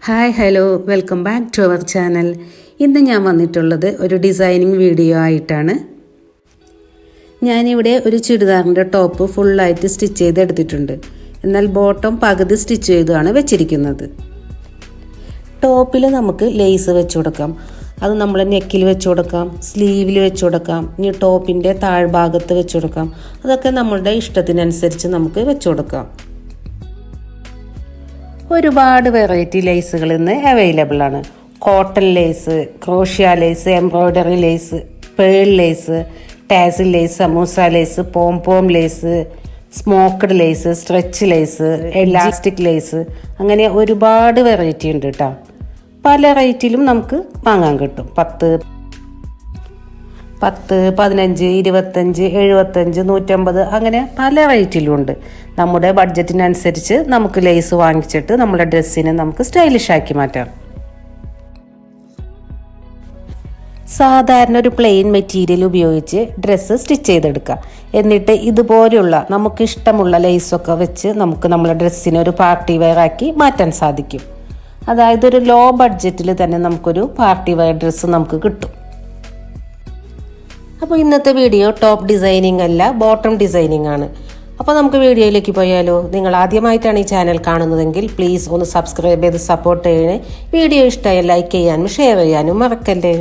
Hi hello welcome back to our channel. ഇന്ന് ഞാൻ വന്നിട്ടുള്ളത് ഒരു ഡിസൈനിങ് വീഡിയോ ആയിട്ടാണ്. ഞാനിവിടെ ഒരു ചുരിദാറിൻ്റെ ടോപ്പ് ഫുള്ളായിട്ട് സ്റ്റിച്ച് ചെയ്തെടുത്തിട്ടുണ്ട്. എന്നാൽ ബോട്ടം പകുതി സ്റ്റിച്ച് ചെയ്താണ് വെച്ചിരിക്കുന്നത്. ടോപ്പിൽ നമുക്ക് ലേസ് വെച്ച് കൊടുക്കാം. അത് നമ്മൾ നെക്കിൽ വെച്ച് കൊടുക്കാം, സ്ലീവിൽ വെച്ച് കൊടുക്കാം, ഇനി ടോപ്പിൻ്റെ താഴ്ഭാഗത്ത് വെച്ച് കൊടുക്കാം. അതൊക്കെ നമ്മളുടെ ഇഷ്ടത്തിനനുസരിച്ച് നമുക്ക് വെച്ച് കൊടുക്കാം. ഒരുപാട് വെറൈറ്റി ലേസുകൾ ഇന്ന് അവൈലബിൾ ആണ്. Cotton lace, crochet lace, embroidery lace, pearl lace, tassel lace, samosa lace, pom lace, smocked lace, stretch lace, elastic lace, അങ്ങനെ ഒരുപാട് വെറൈറ്റി ഉണ്ട് കേട്ടോ. പല റേറ്റിലും നമുക്ക് വാങ്ങാൻ കിട്ടും. 10, 15, 25, 75, 150 അങ്ങനെ പല റേറ്റിലും ഉണ്ട്. നമ്മുടെ ബഡ്ജറ്റിനനുസരിച്ച് നമുക്ക് ലേസ് വാങ്ങിച്ചിട്ട് നമ്മുടെ ഡ്രസ്സിനെ നമുക്ക് സ്റ്റൈലിഷ് ആക്കി മാറ്റാം. സാധാരണ ഒരു പ്ലെയിൻ മെറ്റീരിയൽ ഉപയോഗിച്ച് ഡ്രസ്സ് സ്റ്റിച്ച് ചെയ്തെടുക്കുക. എന്നിട്ട് ഇതുപോലെയുള്ള നമുക്ക് ഇഷ്ടമുള്ള ലേസൊക്കെ വെച്ച് നമുക്ക് നമ്മുടെ ഡ്രസ്സിനെ ഒരു പാർട്ടി വെയർ ആക്കി മാറ്റാൻ സാധിക്കും. അതായത് ഒരു ലോ ബഡ്ജറ്റിൽ തന്നെ നമുക്കൊരു പാർട്ടി വെയർ ഡ്രസ്സ് നമുക്ക് കിട്ടും. അപ്പോൾ ഇന്നത്തെ വീഡിയോ ടോപ്പ് ഡിസൈനിങ് അല്ല, ബോട്ടം ഡിസൈനിങ് ആണ്. അപ്പോൾ നമുക്ക് വീഡിയോയിലേക്ക് പോയാലോ. നിങ്ങൾ ആദ്യമായിട്ടാണ് ഈ ചാനൽ കാണുന്നതെങ്കിൽ പ്ലീസ് ഒന്ന് സബ്സ്ക്രൈബ് ചെയ്ത് സപ്പോർട്ട് ചെയ്യണേ. വീഡിയോ ഇഷ്ടമായി ലൈക്ക് ചെയ്യാനും ഷെയർ ചെയ്യാനും മറക്കല്ലേ.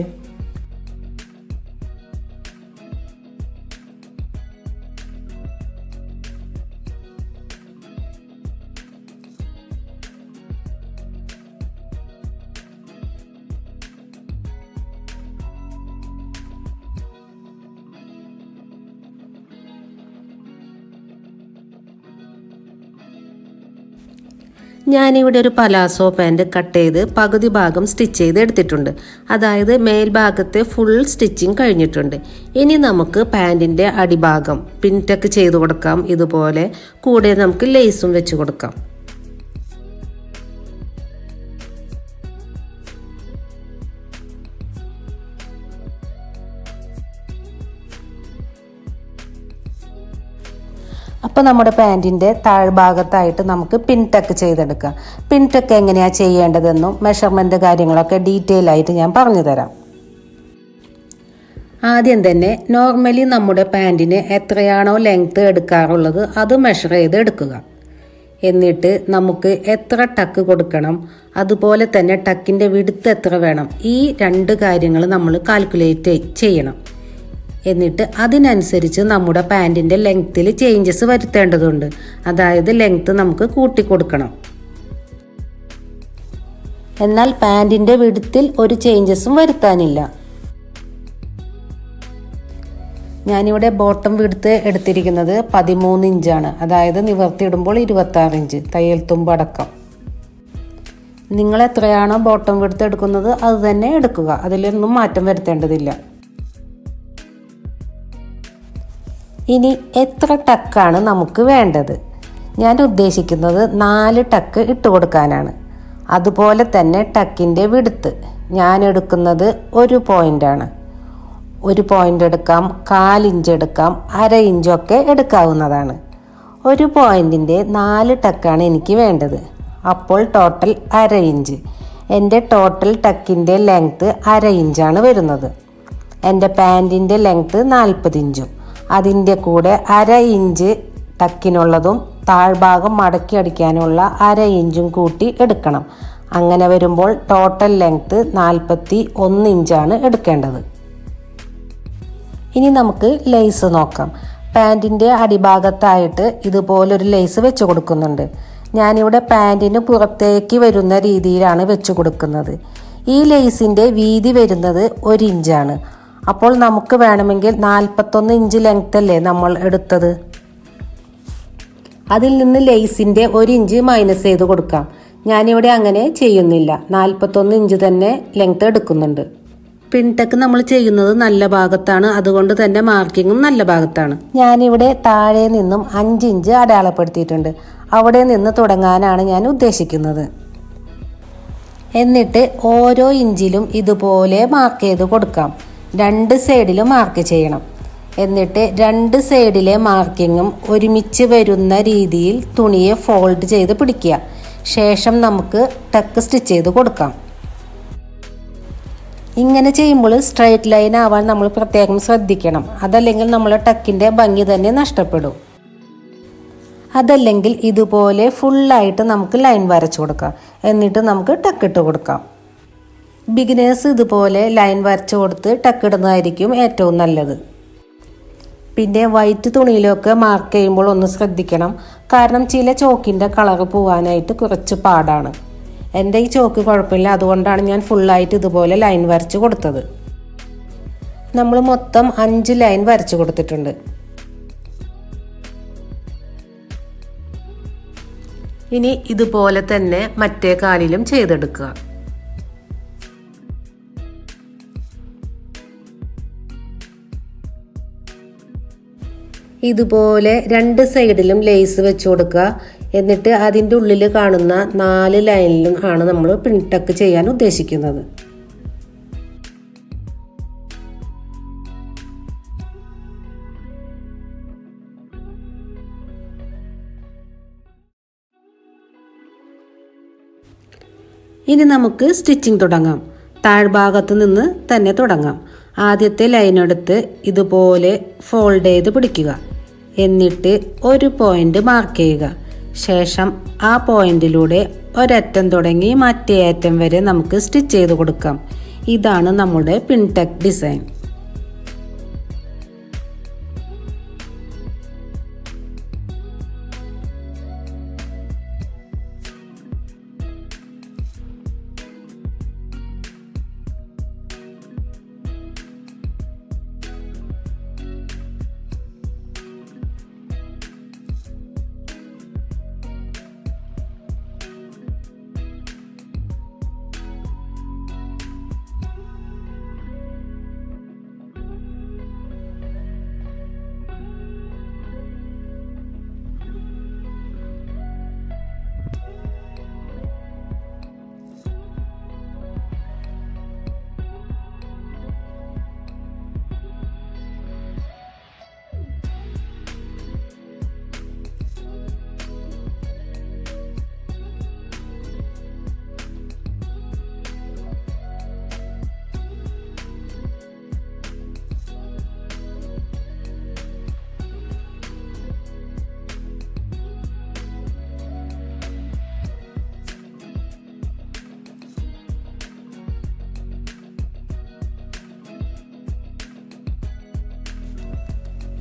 ഞാനിവിടെ ഒരു പലാസോ പാൻറ് കട്ട് ചെയ്ത് പകുതി ഭാഗം സ്റ്റിച്ച് ചെയ്ത് എടുത്തിട്ടുണ്ട്. അതായത് മേൽഭാഗത്തെ ഫുൾ സ്റ്റിച്ചിങ് കഴിഞ്ഞിട്ടുണ്ട്. ഇനി നമുക്ക് പാൻറ്റിൻ്റെ അടിഭാഗം പിൻടക്ക് ചെയ്ത് കൊടുക്കാം. ഇതുപോലെ കൂടെ നമുക്ക് ലേസും വെച്ച് കൊടുക്കാം. അപ്പോൾ നമ്മുടെ പാൻറ്റിൻ്റെ താഴ്ഭാഗത്തായിട്ട് നമുക്ക് പിൻടക്ക് ചെയ്തെടുക്കാം. പിൻടക്ക് എങ്ങനെയാണ് ചെയ്യേണ്ടതെന്നും മെഷർമെൻറ്റ് കാര്യങ്ങളൊക്കെ ഡീറ്റെയിൽ ആയിട്ട് ഞാൻ പറഞ്ഞു തരാം. ആദ്യം തന്നെ നോർമലി നമ്മുടെ പാൻറ്റിന് എത്രയാണോ ലെങ്ത്ത് എടുക്കാറുള്ളത് അത് മെഷർ ചെയ്ത് എടുക്കുക. എന്നിട്ട് നമുക്ക് എത്ര ടക്ക് കൊടുക്കണം, അതുപോലെ തന്നെ ടക്കിൻ്റെ വിഡ്ത്ത് എത്ര വേണം, ഈ 2 കാര്യങ്ങൾ നമ്മൾ കാൽക്കുലേറ്റ് ചെയ്യണം. എന്നിട്ട് അതിനനുസരിച്ച് നമ്മുടെ പാൻറ്റിൻ്റെ ലെങ്ത്തിൽ ചേഞ്ചസ് വരുത്തേണ്ടതുണ്ട്. അതായത് ലെങ്ത്ത് നമുക്ക് കൂട്ടിക്കൊടുക്കണം. എന്നാൽ പാൻറ്റിൻ്റെ വിഡ്ത്തിൽ ഒരു ചേഞ്ചസും വരുത്താനില്ല. ഞാനിവിടെ ബോട്ടം വിഡ്ത്ത് എടുത്തിരിക്കുന്നത് 13 ഇഞ്ചാണ്. അതായത് നിവർത്തിയിടുമ്പോൾ 26 ഇഞ്ച് തയ്യൽ തുമ്പടക്കം. നിങ്ങൾ എത്രയാണോ ബോട്ടം വിഡ്ത്ത് എടുക്കുന്നത് അത് തന്നെ എടുക്കുക. അതിലൊന്നും മാറ്റം വരുത്തേണ്ടതില്ല. ഇനി എത്ര ടക്കാണ് നമുക്ക് വേണ്ടത്? ഞാൻ ഉദ്ദേശിക്കുന്നത് 4 ടക്ക് ഇട്ട് കൊടുക്കാനാണ്. അതുപോലെ തന്നെ ടക്കിൻ്റെ വിഡ്ത്ത് ഞാൻ എടുക്കുന്നത് 1 പോയിൻ്റാണ്. 1 പോയിൻ്റ് എടുക്കാം, 1/4 ഇഞ്ച് എടുക്കാം, 1/2 ഇഞ്ചൊക്കെ എടുക്കാവുന്നതാണ്. 1 പോയിൻറ്റിൻ്റെ 4 ടക്കാണ് എനിക്ക് വേണ്ടത്. അപ്പോൾ ടോട്ടൽ 1/2 ഇഞ്ച്. എൻ്റെ ടോട്ടൽ ടക്കിൻ്റെ ലെങ്ത്ത് 1/2 ഇഞ്ചാണ് വരുന്നത്. എൻ്റെ പാൻറ്റിൻ്റെ ലെങ്ത്ത് 40 ഇഞ്ചും അതിൻ്റെ കൂടെ 1/2 ഇഞ്ച് ടക്കിനുള്ളതും താഴ്ഭാഗം മടക്കി അടിക്കാനുള്ള 1/2 ഇഞ്ചും കൂട്ടി എടുക്കണം. അങ്ങനെ വരുമ്പോൾ ടോട്ടൽ ലെങ്ത്ത് 41 ഇഞ്ചാണ് എടുക്കേണ്ടത്. ഇനി നമുക്ക് ലേസ് നോക്കാം. പാൻറ്റിൻ്റെ അടിഭാഗത്തായിട്ട് ഇതുപോലൊരു ലേസ് വെച്ച് കൊടുക്കുന്നുണ്ട്. ഞാനിവിടെ പാൻറ്റിന് പുറത്തേക്ക് വരുന്ന രീതിയിലാണ് വെച്ച് കൊടുക്കുന്നത്. ഈ ലേസിൻ്റെ വീതി വരുന്നത് 1 ഇഞ്ചാണ്. അപ്പോൾ നമുക്ക് വേണമെങ്കിൽ 41 ഇഞ്ച് ലെങ്ത് അല്ലേ നമ്മൾ എടുത്തത്, അതിൽ നിന്ന് ലേസിൻ്റെ 1 ഇഞ്ച് മൈനസ് ചെയ്ത് കൊടുക്കാം. ഞാനിവിടെ അങ്ങനെ ചെയ്യുന്നില്ല, 41 ഇഞ്ച് തന്നെ ലെങ്ത് എടുക്കുന്നുണ്ട്. പിൻടക്ക് നമ്മൾ ചെയ്യുന്നത് നല്ല ഭാഗത്താണ്, അതുകൊണ്ട് തന്നെ മാർക്കിങ്ങും നല്ല ഭാഗത്താണ്. ഞാനിവിടെ താഴെ നിന്നും 5 ഇഞ്ച് അടയാളപ്പെടുത്തിയിട്ടുണ്ട്. അവിടെ നിന്ന് തുടങ്ങാനാണ് ഞാൻ ഉദ്ദേശിക്കുന്നത്. എന്നിട്ട് ഓരോ ഇഞ്ചിലും ഇതുപോലെ മാർക്ക് ചെയ്ത് കൊടുക്കാം. 2 സൈഡിലും മാർക്ക് ചെയ്യണം. എന്നിട്ട് 2 സൈഡിലെ മാർക്കിങ്ങും ഒരുമിച്ച് വരുന്ന രീതിയിൽ തുണിയെ ഫോൾഡ് ചെയ്ത് പിടിക്കുക. ശേഷം നമുക്ക് ടക്ക് സ്റ്റിച്ച് ചെയ്ത് കൊടുക്കാം. ഇങ്ങനെ ചെയ്യുമ്പോൾ സ്ട്രെയിറ്റ് ലൈൻ ആവാൻ നമ്മൾ പ്രത്യേകം ശ്രദ്ധിക്കണം. അതല്ലെങ്കിൽ നമ്മളെ ടക്കിൻ്റെ ഭംഗി തന്നെ നഷ്ടപ്പെടും. അതല്ലെങ്കിൽ ഇതുപോലെ ഫുള്ളായിട്ട് നമുക്ക് ലൈൻ വരച്ചു കൊടുക്കാം. എന്നിട്ട് നമുക്ക് ടക്കിട്ട് കൊടുക്കാം. ബിഗിനേഴ്സ് ഇതുപോലെ ലൈൻ വരച്ചു കൊടുത്ത് ടക്കിടുന്നതായിരിക്കും ഏറ്റവും നല്ലത്. പിന്നെ വൈറ്റ് തുണിയിലൊക്കെ മാർക്ക് ചെയ്യുമ്പോൾ ഒന്ന് ശ്രദ്ധിക്കണം. കാരണം ചില ചോക്കിൻ്റെ കളറ് പോവാനായിട്ട് കുറച്ച് പാടാണ്. എൻ്റെ ഈ ചോക്ക് കുഴപ്പമില്ല, അതുകൊണ്ടാണ് ഞാൻ ഫുള്ളായിട്ട് ഇതുപോലെ ലൈൻ വരച്ച് കൊടുത്തത്. നമ്മൾ മൊത്തം 5 ലൈൻ വരച്ച് കൊടുത്തിട്ടുണ്ട്. ഇനി ഇതുപോലെ തന്നെ മറ്റേ കാലിലും ചെയ്തെടുക്കുക. ഇതുപോലെ 2 സൈഡിലും ലേസ് വെച്ച് കൊടുക്കുക. എന്നിട്ട് അതിൻ്റെ ഉള്ളിൽ കാണുന്ന 4 ലൈനിലും ആണ് നമ്മൾ പിൻ ടക്ക് ചെയ്യാൻ ഉദ്ദേശിക്കുന്നത്. ഇനി നമുക്ക് സ്റ്റിച്ചിങ് തുടങ്ങാം. താഴ്ഭാഗത്ത് നിന്ന് തന്നെ തുടങ്ങാം. ആദ്യത്തെ ലൈൻ എടുത്ത് ഇതുപോലെ ഫോൾഡ് ചെയ്ത് പിടിക്കുക. എന്നിട്ട് ഒരു പോയിന്റ് മാർക്ക് ചെയ്യുക. ശേഷം ആ പോയിന്റിലൂടെ ഒരറ്റം തുടങ്ങി മറ്റേ അറ്റം വരെ നമുക്ക് സ്റ്റിച്ച് ചെയ്ത് കൊടുക്കാം. ഇതാണ് നമ്മുടെ പിൻ ടക്ക് ഡിസൈൻ.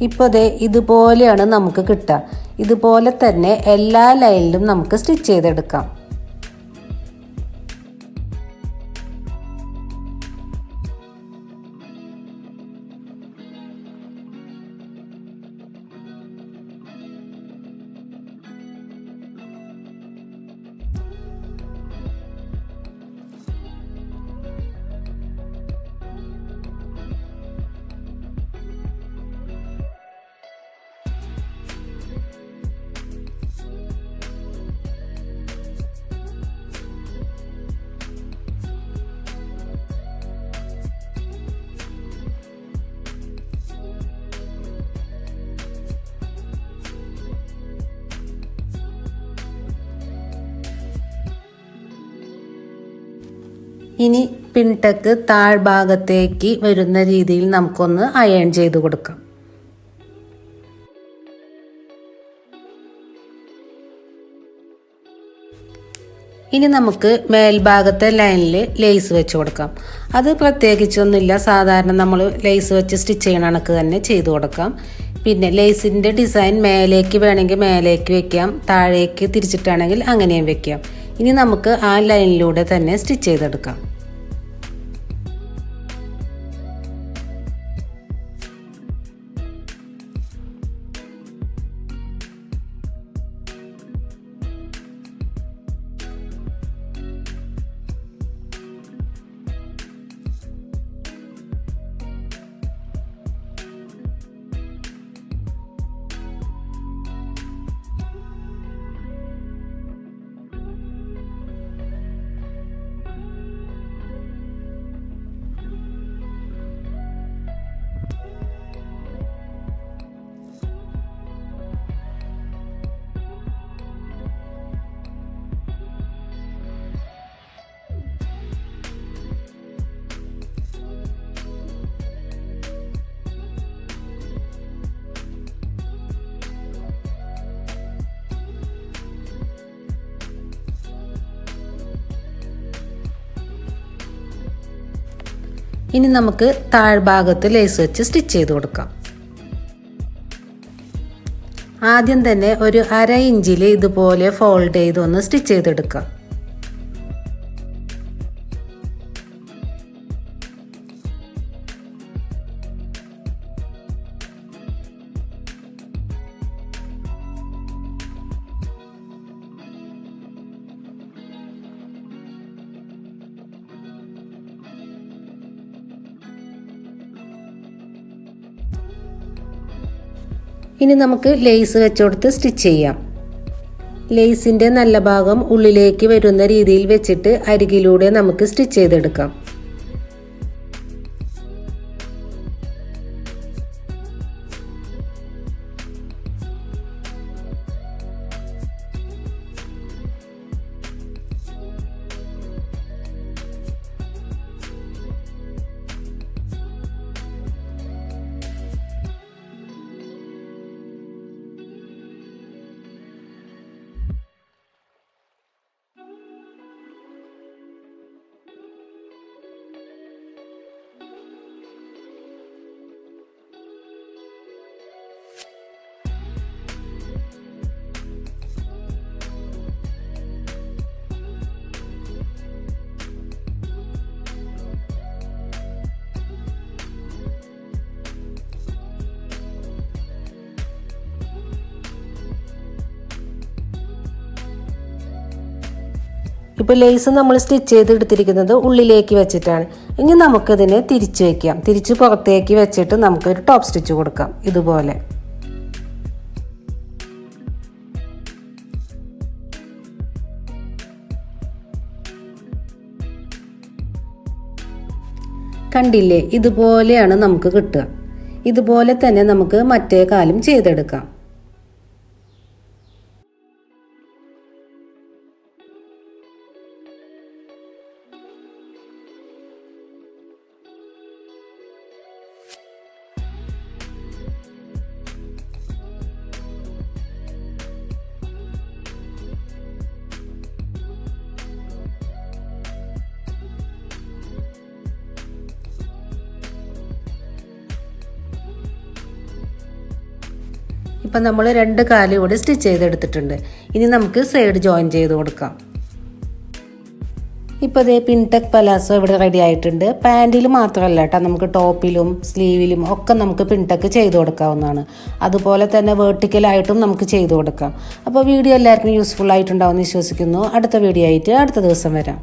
ഇപ്പോൾ ഇതുപോലെയാണ് നമുക്ക് കിട്ടുക. ഇതുപോലെ തന്നെ എല്ലാ ലൈനിലും നമുക്ക് സ്റ്റിച്ച് ചെയ്തെടുക്കാം. ഇനി പിൻടക്ക് താഴ്ഭാഗത്തേക്ക് വരുന്ന രീതിയിൽ നമുക്കൊന്ന് അയൺ ചെയ്ത് കൊടുക്കാം. ഇനി നമുക്ക് മേൽഭാഗത്തെ ലൈനിൽ ലേസ് വെച്ച് കൊടുക്കാം. അത് പ്രത്യേകിച്ചൊന്നുമില്ല, സാധാരണ നമ്മൾ ലേസ് വെച്ച് സ്റ്റിച്ച് ചെയ്യണ കണക്ക് തന്നെ ചെയ്ത് കൊടുക്കാം. പിന്നെ ലേസിൻ്റെ ഡിസൈൻ മേലേക്ക് വേണമെങ്കിൽ മേലേക്ക് വെക്കാം, താഴേക്ക് തിരിച്ചിട്ടാണെങ്കിൽ അങ്ങനെയും വെക്കാം. ഇനി നമുക്ക് ആ ലൈനിലൂടെ തന്നെ സ്റ്റിച്ച് ചെയ്തെടുക്കാം. ഇനി നമുക്ക് താഴ്ഭാഗത്ത് ലേസ് വെച്ച് സ്റ്റിച്ച് ചെയ്ത് കൊടുക്കാം. ആദ്യം തന്നെ ഒരു 1/2 ഇഞ്ചിൽ ഇതുപോലെ ഫോൾഡ് ചെയ്തൊന്ന് സ്റ്റിച്ച് ചെയ്തെടുക്കാം. ഇനി നമുക്ക് ലേസ് വെച്ചുകൊടുത്ത് സ്റ്റിച്ച് ചെയ്യാം. ലേസിൻ്റെ നല്ല ഭാഗം ഉള്ളിലേക്ക് വരുന്ന രീതിയിൽ വെച്ചിട്ട് അരികിലൂടെ നമുക്ക് സ്റ്റിച്ച് ചെയ്തെടുക്കാം. ഇപ്പോൾ ലേസ് നമ്മൾ സ്റ്റിച്ച് ചെയ്തെടുത്തിരിക്കുന്നത് ഉള്ളിലേക്ക് വെച്ചിട്ടാണ്. ഇനി നമുക്കതിനെ തിരിച്ച് വയ്ക്കാം. തിരിച്ച് പുറത്തേക്ക് വെച്ചിട്ട് നമുക്കൊരു ടോപ്പ് സ്റ്റിച്ച് കൊടുക്കാം. ഇതുപോലെ കണ്ടില്ലേ, ഇതുപോലെയാണ് നമുക്ക് കിട്ടുക. ഇതുപോലെ തന്നെ നമുക്ക് മറ്റേ കാലും ചെയ്തെടുക്കാം. ഇപ്പം നമ്മൾ 2 കാലും കൂടി സ്റ്റിച്ച് ചെയ്തെടുത്തിട്ടുണ്ട്. ഇനി നമുക്ക് സൈഡ് ജോയിൻ ചെയ്ത് കൊടുക്കാം. ഇപ്പോൾ ഇതേ പിൻടെക് പലാസോ ഇവിടെ റെഡി ആയിട്ടുണ്ട്. പാൻറ്റിൽ മാത്രമല്ല കേട്ടോ, നമുക്ക് ടോപ്പിലും സ്ലീവിലും ഒക്കെ നമുക്ക് പിൻടെക് ചെയ്ത് കൊടുക്കാവുന്നതാണ്. അതുപോലെ തന്നെ വേർട്ടിക്കലായിട്ടും നമുക്ക് ചെയ്ത് കൊടുക്കാം. അപ്പോൾ വീഡിയോ എല്ലാവർക്കും യൂസ്ഫുൾ ആയിട്ടുണ്ടാവുമെന്ന് വിശ്വസിക്കുന്നു. അടുത്ത വീഡിയോ ആയിട്ട് അടുത്ത ദിവസം വരാം.